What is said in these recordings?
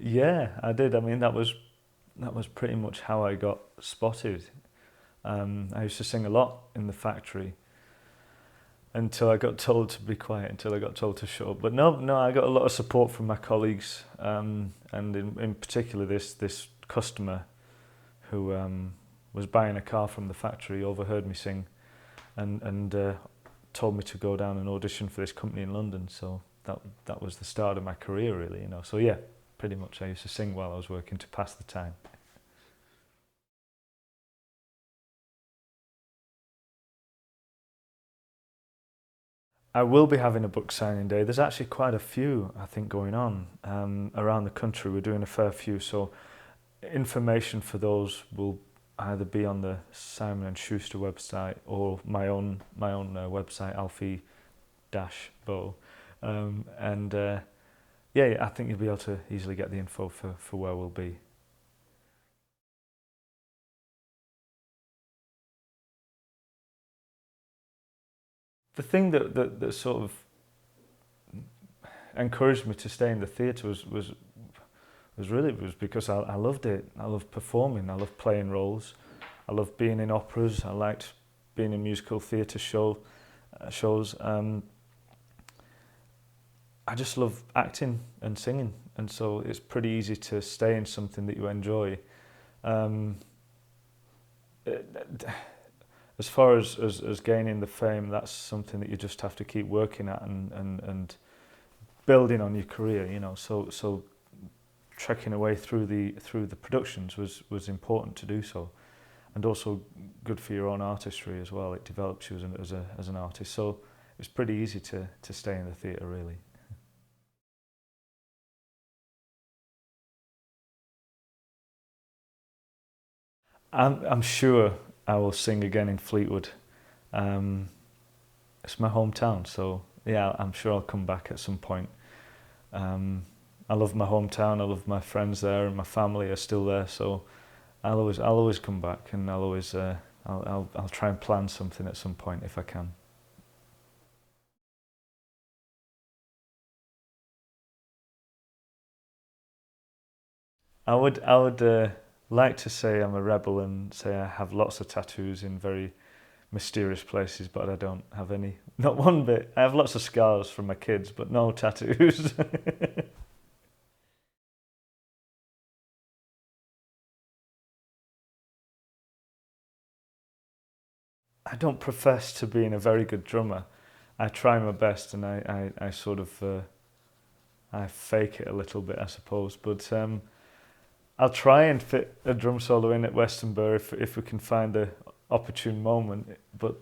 Yeah, I did. I mean, that was pretty much how I got spotted. I used to sing a lot in the factory until I got told to be quiet, until I got told to shut up. But no, I got a lot of support from my colleagues, and in particular this customer who was buying a car from the factory, overheard me sing, and told me to go down and audition for this company in London. So that was the start of my career, really. So yeah, pretty much I used to sing while I was working to pass the time. I will be having a book signing day. There's actually quite a few, I think, going on around the country. We're doing a fair few, so information for those will either be on the Simon and Schuster website or my own website, Alfie Bow. And yeah, I think you'll be able to easily get the info for where we'll be. The thing that sort of encouraged me to stay in the theatre was because I loved it. I loved performing. I loved playing roles. I loved being in operas. I liked being in musical theatre shows. I just love acting and singing, and so it's pretty easy to stay in something that you enjoy. Um, as far as gaining the fame, that's something that you just have to keep working at and building on your career. So trekking away through the productions was important to do so, and also good for your own artistry as well. It develops you as an artist. So it's pretty easy to stay in the theatre, really. I'm sure I will sing again in Fleetwood. Um, it's my hometown, so yeah, I'm sure I'll come back at some point. Um, I love my hometown. I love my friends there, and my family are still there. So I'll always come back, and I'll try and plan something at some point if I can. I would like to say I'm a rebel and say I have lots of tattoos in very mysterious places, but I don't have any. Not one bit. I have lots of scars from my kids, but no tattoos. I don't profess to being a very good drummer. I try my best, and I sort of I fake it a little bit, I suppose. But I'll try and fit a drum solo in at Westonbirt if we can find the opportune moment. But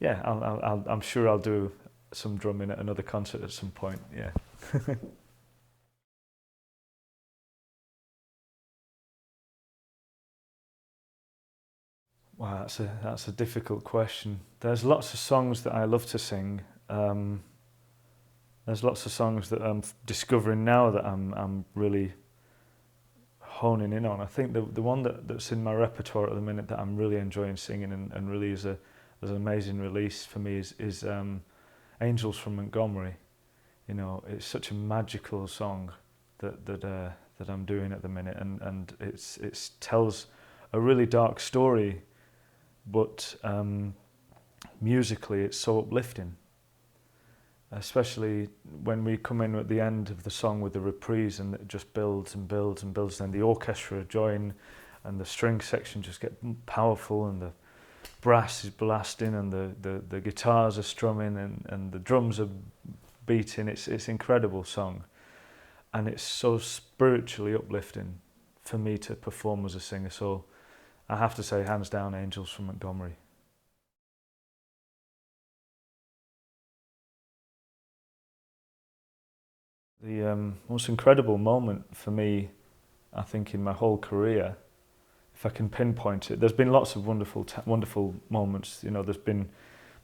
yeah, I'm sure I'll do some drumming at another concert at some point. Yeah. Wow, that's a difficult question. There's lots of songs that I love to sing. Um, there's lots of songs that I'm discovering now that I'm really honing in on. I think the one that's in my repertoire at the minute that I'm really enjoying singing and really is an amazing release for me is Angels from Montgomery. It's such a magical song that I'm doing at the minute, and it tells a really dark story, but musically it's so uplifting, especially when we come in at the end of the song with the reprise, and it just builds and builds and builds. Then the orchestra join, and the string section just get powerful, and the brass is blasting, and the guitars are strumming, and the drums are beating. It's incredible song, and it's so spiritually uplifting for me to perform as a singer. So I have to say, hands down, Angels from Montgomery. The most incredible moment for me, I think, in my whole career, if I can pinpoint it, there's been lots of wonderful moments. There's been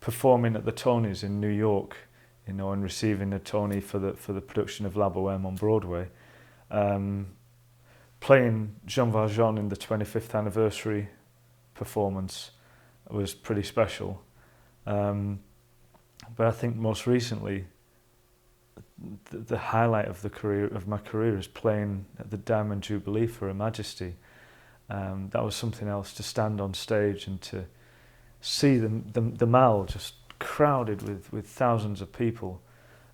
performing at the Tonys in New York, and receiving a Tony for the production of La Boheme on Broadway. Um, Playing Jean Valjean in the 25th anniversary performance was pretty special. But I think most recently, the highlight of my career is playing at the Diamond Jubilee for Her Majesty. That was something else, to stand on stage and to see the Mall just crowded with thousands of people,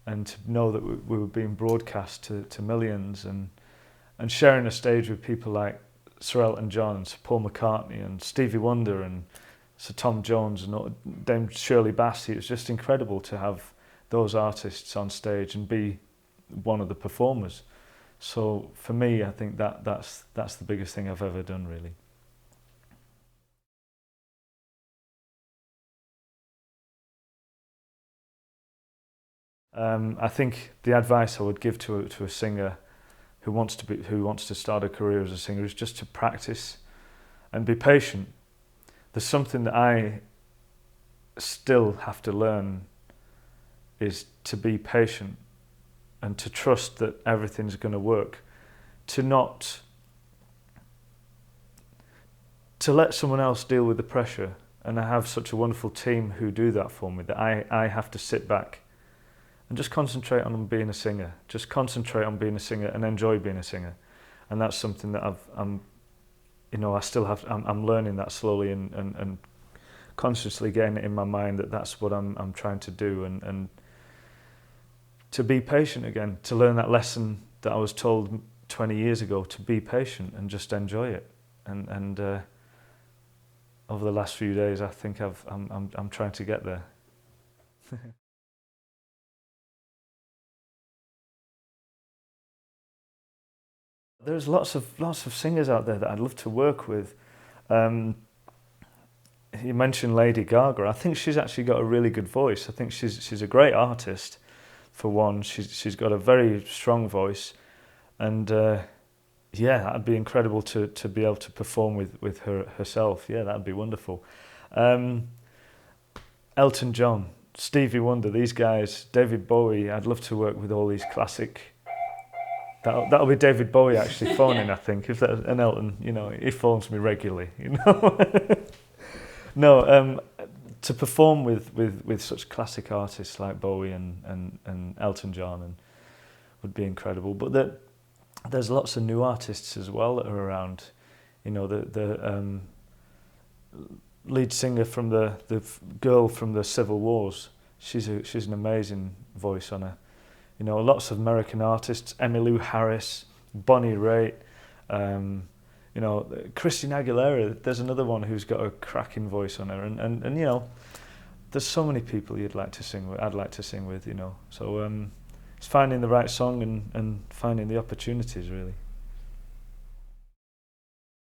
and to know that we were being broadcast to millions, and sharing a stage with people like Sir Elton John and Sir Paul McCartney and Stevie Wonder and Sir Tom Jones and Dame Shirley Bassey. It was just incredible to have those artists on stage and be one of the performers. So for me, I think that's the biggest thing I've ever done, really. I think the advice I would give to a singer who wants to start a career as a singer is just to practice and be patient. There's something that I still have to learn, is to be patient and to trust that everything's going to work. To let someone else deal with the pressure, and I have such a wonderful team who do that for me, that I have to sit back and just concentrate on being a singer. Just concentrate on being a singer and enjoy being a singer. And that's something that I'm learning that slowly and consciously getting it in my mind that that's what I'm trying to do, and to be patient again, to learn that lesson that I was told 20 years ago, to be patient and just enjoy it. And over the last few days, I think I'm trying to get there. There's lots of singers out there that I'd love to work with. You mentioned Lady Gaga. I think she's actually got a really good voice. I think she's a great artist. For one, she's got a very strong voice, and yeah, that'd be incredible to be able to perform with herself. Yeah, that'd be wonderful. Elton John, Stevie Wonder, these guys, David Bowie. I'd love to work with all these classic. That'll be David Bowie actually phoning, I think. If that, and Elton, he phones me regularly. No, to perform with such classic artists like Bowie and Elton John would be incredible. But there's lots of new artists as well that are around. The lead singer from the girl from the Civil Wars. She's an amazing voice on her. Lots of American artists, Emmylou Harris, Bonnie Raitt, Christina Aguilera. There's another one who's got a cracking voice on her, and there's so many people you'd like to sing with. I'd like to sing with, So it's finding the right song and finding the opportunities, really.